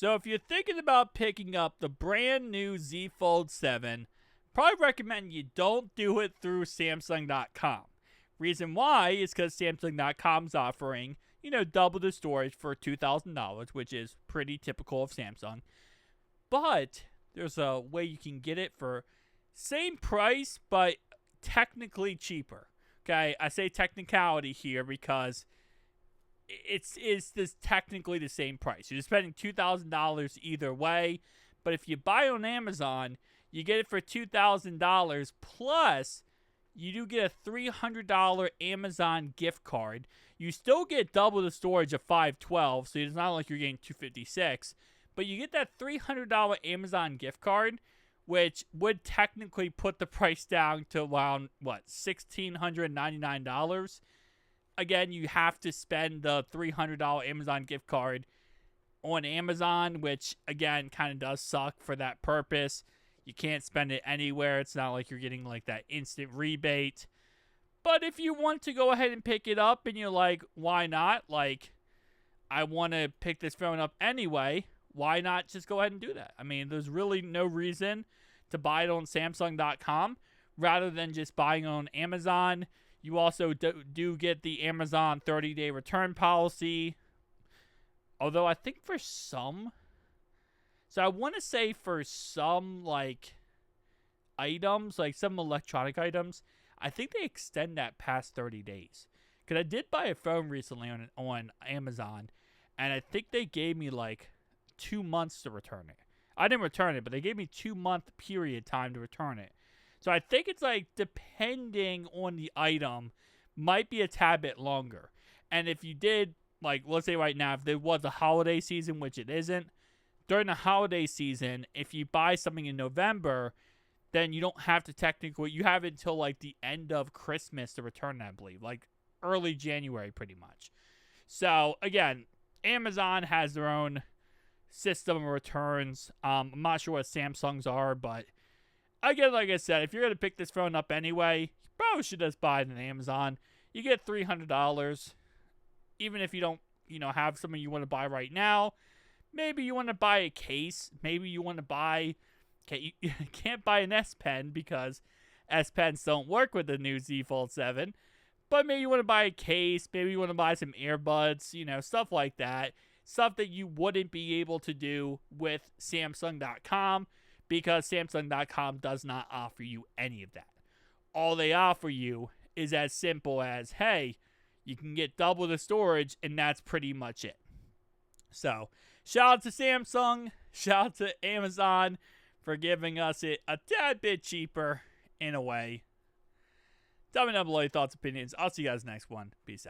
So if you're thinking about picking up the brand new Z Fold 7, probably recommend you don't do it through Samsung.com. Reason why is because Samsung.com is offering, double the storage for $2,000, which is pretty typical of Samsung. But there's a way you can get it for same price, but technically cheaper. Okay, I say technicality here because it's this technically the same price. You're spending $2,000 either way, but if you buy on Amazon, you get it for $2,000 plus you do get a $300 Amazon gift card. You still get double the storage of 512, so it's not like you're getting 256, but you get that $300 Amazon gift card, which would technically put the price down to around, $1,699. Again, you have to spend the $300 Amazon gift card on Amazon, which, again, kind of does suck for that purpose. You can't spend it anywhere. It's not like you're getting, that instant rebate. But if you want to go ahead and pick it up and you're like, why not? I want to pick this phone up anyway. Why not just go ahead and do that? I mean, there's really no reason to buy it on Samsung.com rather than just buying on Amazon. You also do get the Amazon 30-day return policy. Although I think for some... So I want to say for some, items, some electronic items, I think they extend that past 30 days. Because I did buy a phone recently on Amazon, and I think they gave me, 2 months to return it. I didn't return it, but they gave me 2-month period time to return it. So I think it's depending on the item, might be a tad bit longer. And if you did, let's say right now, if there was a holiday season, which it isn't, during the holiday season, if you buy something in November, then you don't have to technically, you have until the end of Christmas to return it, I believe. Early January, pretty much. So again, Amazon has their own system of returns. I'm not sure what Samsung's are, but again, like I said, if you're going to pick this phone up anyway, you probably should just buy it on Amazon. You get $300. Even if you don't, have something you want to buy right now, maybe you want to buy a case. Maybe you want to buy... Okay, you can't buy an S Pen because S Pens don't work with the new Z Fold 7. But maybe you want to buy a case. Maybe you want to buy some earbuds, stuff like that. Stuff that you wouldn't be able to do with Samsung.com because Samsung.com does not offer you any of that. All they offer you is as simple as, hey, you can get double the storage, and that's pretty much it. So, shout out to Samsung, shout out to Amazon for giving us it a tad bit cheaper in a way. Tell me down below your thoughts, opinions. I'll see you guys next one. Peace out.